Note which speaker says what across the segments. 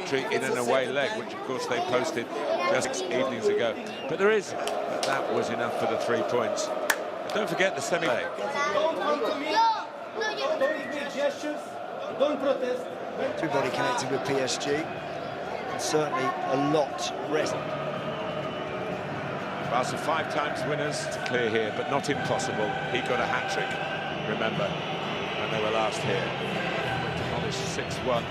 Speaker 1: victory in an away leg, which of course they posted just 6 evenings ago. But that was enough for the 3 points. But don't forget the semi-leg.
Speaker 2: Everybody connected with PSG, and certainly a lot rest.
Speaker 1: Barca 5 times winners to clear here, but not impossible. He got a hat-trick, remember, when they were last here. Demolished 6-1.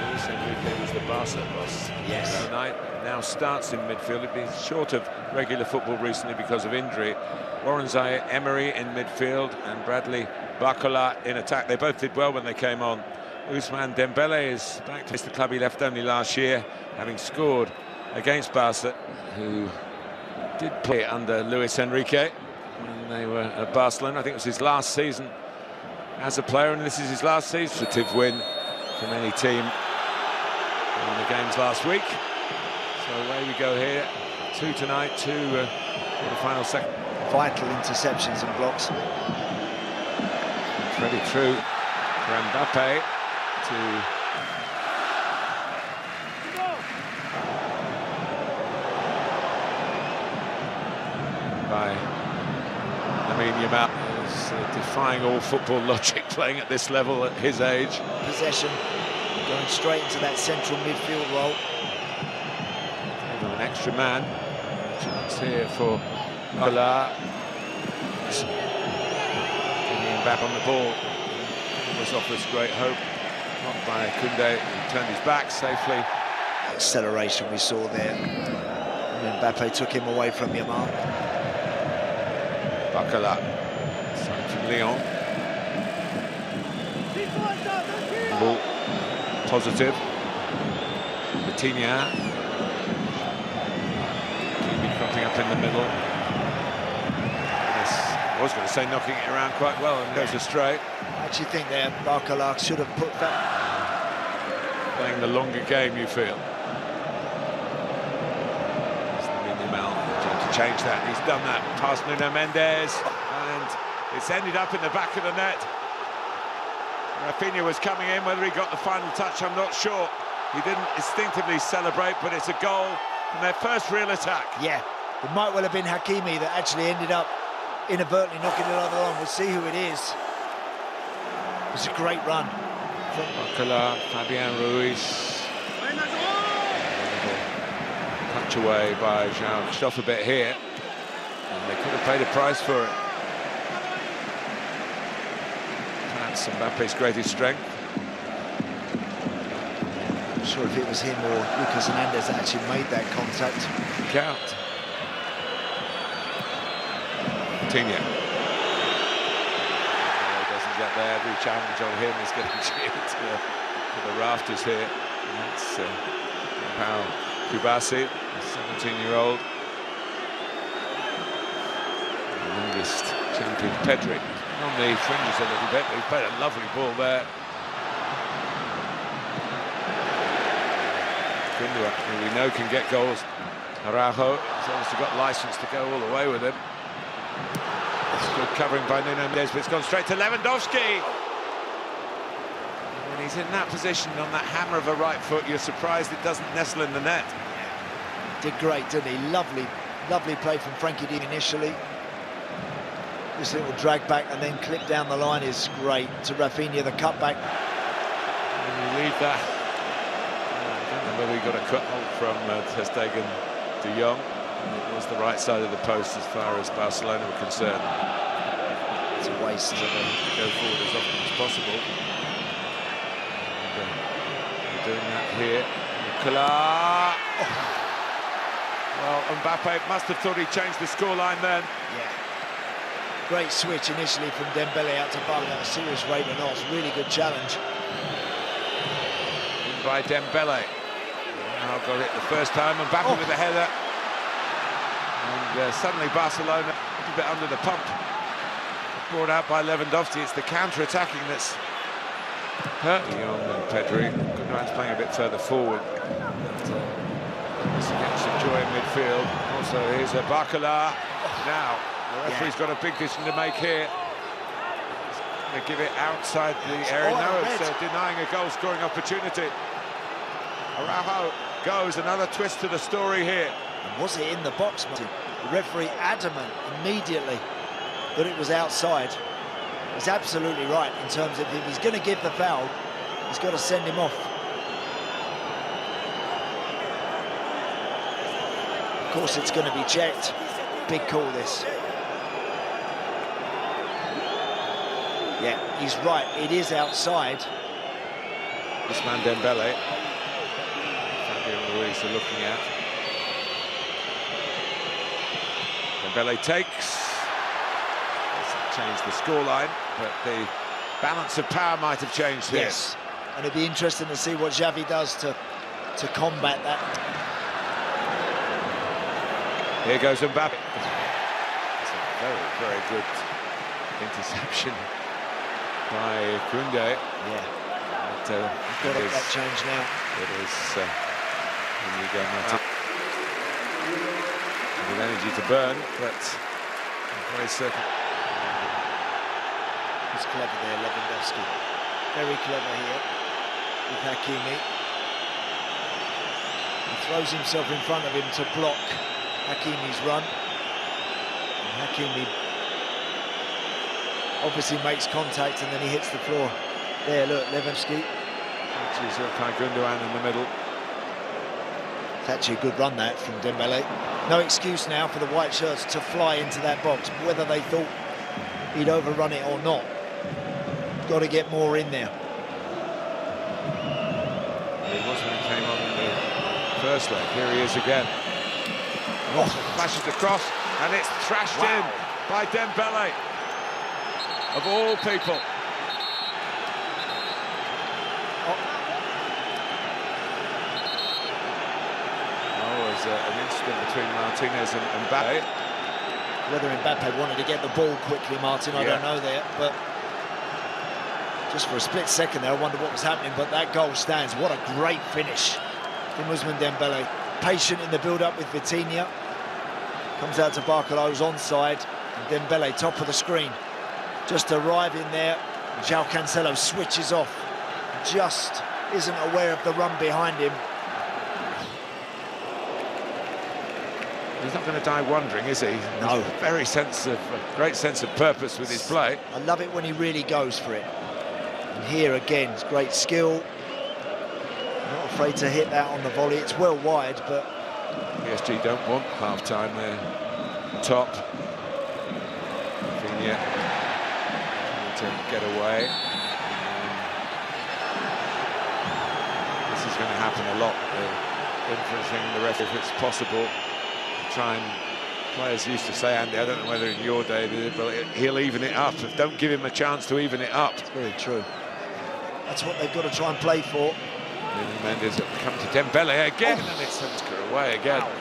Speaker 1: Luis Enrique was the Barca boss.
Speaker 2: Yes.
Speaker 1: Tonight now starts in midfield. He'd been short of regular football recently because of injury. Warren Zaïre-Emery in midfield and Bradley Barcola in attack. They both did well when they came on. Ousmane Dembélé is back to the club he left only last year, having scored against Barca, who did play under Luis Enrique when they were at Barcelona. I think it was his last season as a player, and this is his last season. Win from any team in the games last week. So away we go here. 2 tonight, 2 for the final second.
Speaker 2: Vital interceptions and blocks.
Speaker 1: Pretty true for Mbappe to by Yamal, is defying all football logic, playing at this level at his age.
Speaker 2: Possession, going straight into that central midfield role.
Speaker 1: Even an extra man. Chance here for Ola. Getting him back on the ball. Was offers great hope. Not by Koundé, who turned his back safely.
Speaker 2: Acceleration we saw there. And Mbappe took him away from Yamal.
Speaker 1: Barcola, sign from Lyon. Ball positive. Raphinha. Kimi cropping up in the middle. I was going to say knocking it around quite well and goes astray.
Speaker 2: I actually think that Barcola should have put that.
Speaker 1: Playing the longer game, you feel. Trying to change that. He's done that past Nuno Mendes, and it's ended up in the back of the net. Raphinha was coming in. Whether he got the final touch, I'm not sure. He didn't instinctively celebrate, but it's a goal from their first real attack.
Speaker 2: Yeah, it might well have been Hakimi that actually ended up inadvertently knocking it over the line. We'll see who it is. It was a great run.
Speaker 1: Barcola, Fabian Ruiz. Touch away by João. Pushed off a bit here, and they could have paid a price for it. That's Mbappe's greatest strength.
Speaker 2: I'm not sure if it was him or Lucas Hernandez that actually made that contact.
Speaker 1: Count. Raphinha. He doesn't get there. Every challenge on him is getting cheered to the rafters here. And that's Pau Kubasi, the 17-year-old. The youngest champion, Pedri, on the fringes a little bit, but he's played a lovely ball there. Who we know can get goals. Araújo has obviously got license to go all the way with him. Good covering by Nuno Mendes, but it's gone straight to Lewandowski. When he's in that position on that hammer of a right foot, you're surprised it doesn't nestle in the net.
Speaker 2: Did great, didn't he? Lovely play from Frankie D initially. This little drag back and then clip down the line is great. To Raphinha, the cutback.
Speaker 1: When you leave that, I don't know whether he got a cut hold from Ter Stegen de Jong. It was the right side of the post as far as Barcelona were concerned.
Speaker 2: It's a waste
Speaker 1: to go forward as often as possible. And, we're doing that here. Nicolas. Oh. Well, Mbappe must have thought he changed the scoreline then.
Speaker 2: Yeah. Great switch initially from Dembélé out to Barca at a serious rate and off. Really good challenge.
Speaker 1: In by Dembélé. Now got it the first time. Mbappe with the header. And suddenly Barcelona a little bit under the pump. Brought out by Lewandowski. It's the counter-attacking that's hurt Young and Pedri. Gundogan's playing a bit further forward. But, getting some joy in midfield. Also, here's a Barcola. Now, the referee's got a big decision to make here. to give it outside the area. No, it's denying a goal-scoring opportunity. Araujo goes, another twist to the story here.
Speaker 2: And was it in the box, Martin? The referee adamant immediately that it was outside. He's absolutely right in terms of if he's going to give the foul, he's got to send him off. Of course, it's going to be checked. Big call, this. Yeah, he's right. It is outside.
Speaker 1: This man Dembélé, Lluís are looking at. Dembélé takes. Doesn't change the scoreline, but the balance of power might have changed here.
Speaker 2: Yes, and it'd be interesting to see what Xavi does to combat that.
Speaker 1: Here goes Mbappe. It's a very, very good interception by Koundé.
Speaker 2: Yeah.
Speaker 1: But,
Speaker 2: got up that change now.
Speaker 1: It is with energy to burn, but I'm very certain.
Speaker 2: He's clever there, Lewandowski. Very clever here with Hakimi. He throws himself in front of him to block Hakimi's run. And Hakimi obviously makes contact and then he hits the floor. There, look, Lewandowski.
Speaker 1: Which is Ilkay Gundogan in the middle.
Speaker 2: It's actually a good run, that, from Dembélé. No excuse now for the white shirts to fly into that box, whether they thought he'd overrun it or not. Got to get more in there.
Speaker 1: It was when he came on in the first leg. Here he is again. Oh, flashes across, and it's thrashed in by Dembélé. Of all people. An incident between Martinez and Mbappe.
Speaker 2: Whether Mbappe wanted to get the ball quickly, Martin, I don't know there, but just for a split second there, I wonder what was happening, but that goal stands. What a great finish from Ousmane Dembélé. Patient in the build-up with Vitinha. Comes out to Barcelona's onside, and Dembélé, top of the screen. Just arriving there, João Cancelo switches off. Just isn't aware of the run behind him.
Speaker 1: He's not going to die wondering, is he?
Speaker 2: No.
Speaker 1: Great sense of purpose with his play.
Speaker 2: I love it when he really goes for it. And here again, it's great skill. Not afraid to hit that on the volley. It's well wide, but
Speaker 1: PSG don't want half-time there. Top. Raphinha trying to get away. This is going to happen a lot. Influencing the ref if it's possible. Try and, players used to say, Andy, I don't know whether in your day they did, but he'll even it up. Don't give him a chance to even it up.
Speaker 2: It's very true. That's what they've got to try and play for.
Speaker 1: Mendes come to Dembélé again, and it's away again. Wow.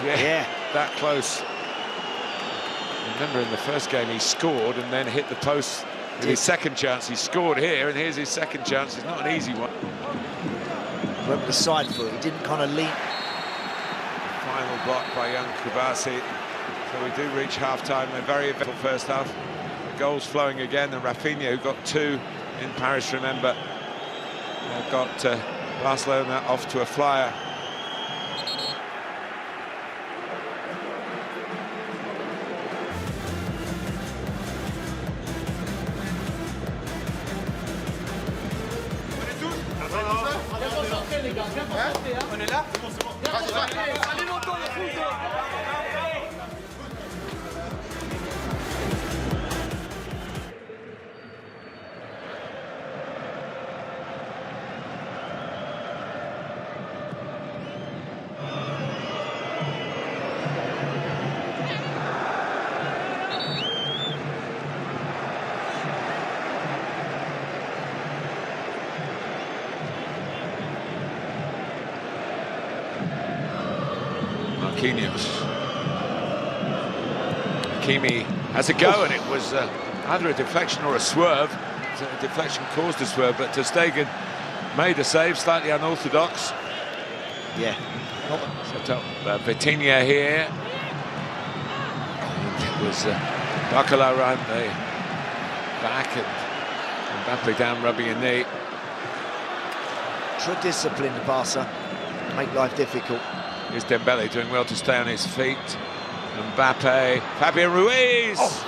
Speaker 1: Yeah, that close. Remember in the first game he scored and then hit the post with his second chance. He scored here, and here's his second chance. It's not an easy one.
Speaker 2: Went with the side foot. He didn't kind of lean.
Speaker 1: Final block by young Kubasi. So we do reach half-time. A very eventful first half. The goals flowing again. And Raphinha, who got 2 in Paris, remember, got Barcelona off to a flyer.
Speaker 3: On est là? Allez, montons, le foot.
Speaker 1: Hakimi has a go, and it was either a deflection or a swerve. A deflection caused a swerve, but Ter Stegen made a save, slightly unorthodox.
Speaker 2: Yeah.
Speaker 1: Set up Vitinha here. And it was Bacala around the back, and Mbappe down rubbing a knee.
Speaker 2: True discipline, Barca. Make life difficult.
Speaker 1: Here's Dembélé doing well to stay on his feet. Mbappe, Fabian Ruiz!
Speaker 2: Oh.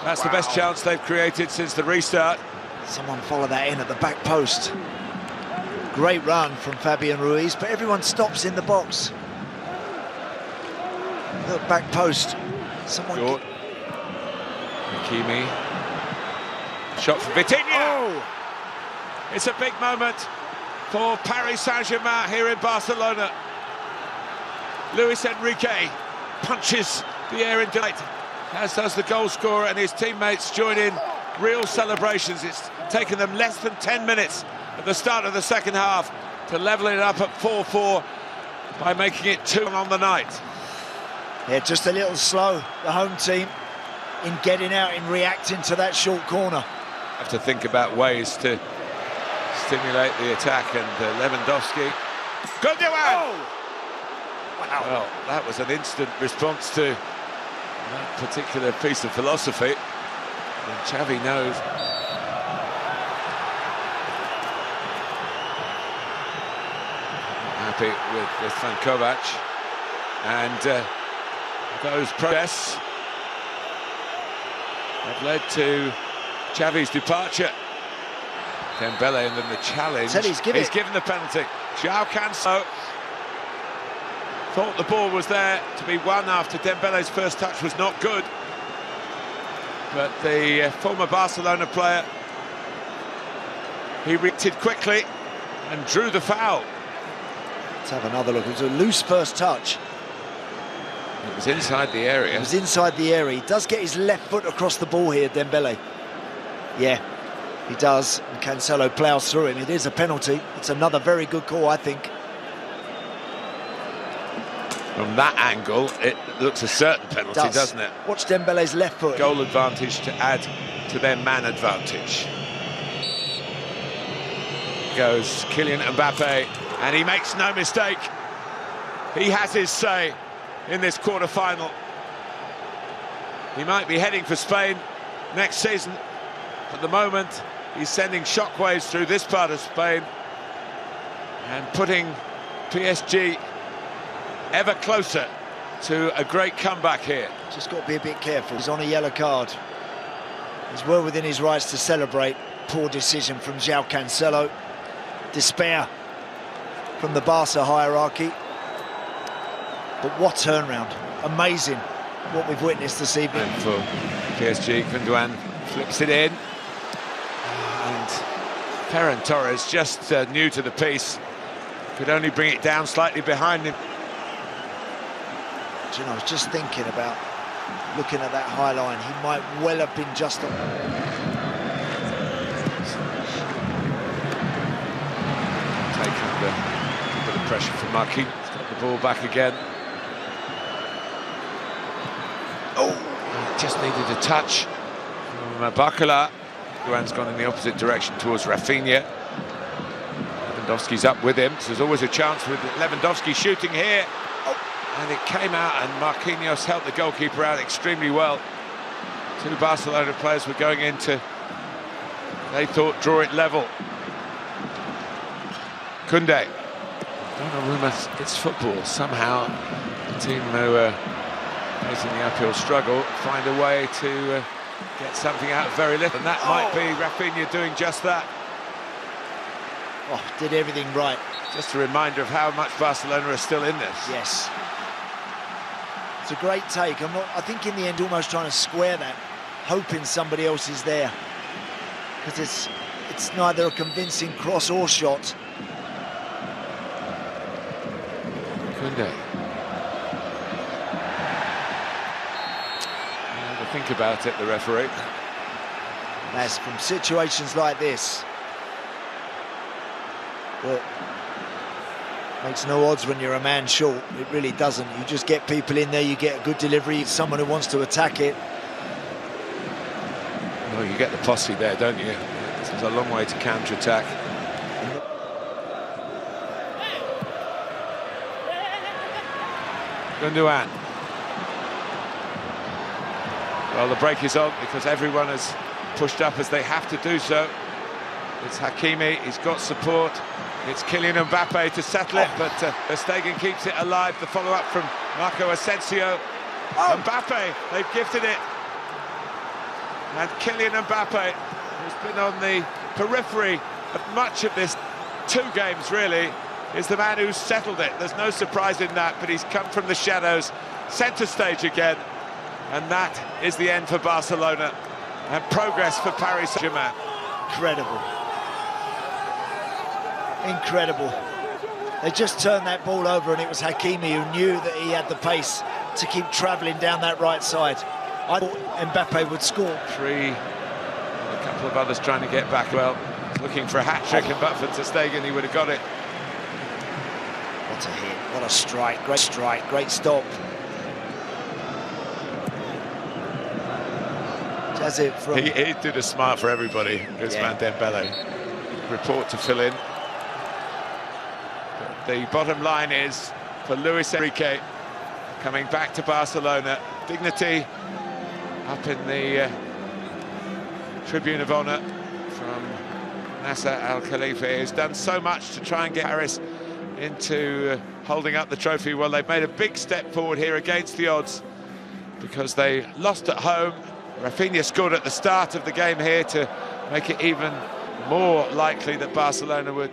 Speaker 1: That's the best chance they've created since the restart.
Speaker 2: Someone follow that in at the back post. Great run from Fabian Ruiz, but everyone stops in the box. Look, back post. Someone...
Speaker 1: Short. Hakimi. Shot for Vitinha!
Speaker 2: Oh!
Speaker 1: It's a big moment for Paris Saint-Germain here in Barcelona. Luis Enrique punches the air in delight, as does the goal scorer, and his teammates join in real celebrations. It's taken them less than 10 minutes at the start of the second half to level it up at 4-4 by making it 2 on the night.
Speaker 2: Yeah, just a little slow, the home team, in getting out, in reacting to that short corner.
Speaker 1: Have to think about ways to stimulate the attack, and Lewandowski. Gundogan!
Speaker 2: Oh! Wow.
Speaker 1: Well, that was an instant response to that particular piece of philosophy, and Xavi knows. Happy with Van Kovac, and those protests have led to Xavi's departure. Dembélé, and then the challenge.
Speaker 2: He's
Speaker 1: given the penalty. João Cancelo thought the ball was there to be won after Dembele's first touch was not good, but the former Barcelona player, he reacted quickly and drew the foul.
Speaker 2: Let's have another look. It was a loose first touch.
Speaker 1: It was inside the area.
Speaker 2: It was inside the area. He does get his left foot across the ball here, Dembélé. Yeah, he does. And Cancelo ploughs through him. It is a penalty. It's another very good call, I think.
Speaker 1: From that angle, it looks a certain penalty, doesn't it?
Speaker 2: Watch Dembele's left foot.
Speaker 1: Goal advantage to add to their man advantage. Goes Kylian Mbappe, and he makes no mistake. He has his say in this quarter-final. He might be heading for Spain next season. At the moment, he's sending shockwaves through this part of Spain and putting PSG ever closer to a great comeback here.
Speaker 2: Just got to be a bit careful. He's on a yellow card. He's well within his rights to celebrate. Poor decision from João Cancelo. Despair from the Barca hierarchy. But what turnaround. Amazing what we've witnessed this evening.
Speaker 1: And for PSG, Gundogan flips it in. And Ferran Torres, just new to the piece, could only bring it down slightly behind him.
Speaker 2: You know, I was just thinking about looking at that high line. He might well have been just on.
Speaker 1: Taking a bit of pressure from Marquinhos. He's got the ball back again. Oh, just needed a touch from Bakala. Duan's gone in the opposite direction towards Raphinha. Lewandowski's up with him, so there's always a chance with Lewandowski shooting here. And it came out, and Marquinhos helped the goalkeeper out extremely well. Two Barcelona players were going into, they thought, draw it level. Koundé. Donnarumma, it's football. Somehow, the team who are facing the uphill struggle find a way to get something out of very little. And that might be Raphinha doing just that.
Speaker 2: Oh, did everything right.
Speaker 1: Just a reminder of how much Barcelona are still in this.
Speaker 2: Yes. It's a great take. I think in the end almost trying to square that, hoping somebody else is there. Because it's neither a convincing cross or shot.
Speaker 1: Koundé. Think about it, the referee.
Speaker 2: That's from situations like this. Well, makes no odds when you're a man short. It really doesn't. You just get people in there, you get a good delivery, someone who wants to attack it.
Speaker 1: Well, you get the posse there, don't you? It's a long way to counter-attack. Gundogan. Well, the break is on because everyone has pushed up as they have to do so. It's Hakimi, he's got support. It's Kylian Mbappe to settle it, but Estadi keeps it alive. The follow-up from Marco Asensio. Mbappe, they've gifted it. And Kylian Mbappe, who's been on the periphery of much of this 2 games, really, is the man who's settled it. There's no surprise in that, but he's come from the shadows, centre stage again, and that is the end for Barcelona, and progress for Paris Saint-Germain.
Speaker 2: Incredible. Incredible. They just turned that ball over, and it was Hakimi who knew that he had the pace to keep travelling down that right side. I thought Mbappe would score. 3,
Speaker 1: and a couple of others trying to get back. Well, looking for a hat-trick, and but for ter Stegen, he would have got it.
Speaker 2: What a hit, what a strike, great stop. Does it from...
Speaker 1: He did a smile for everybody, this man Dembélé. Report to fill in. But the bottom line is, for Luis Enrique, coming back to Barcelona, dignity up in the Tribune of Honour from Nasser Al-Khalifi, who's done so much to try and get Paris into holding up the trophy. Well, they've made a big step forward here against the odds, because they lost at home. Raphinha scored at the start of the game here to make it even more likely that Barcelona would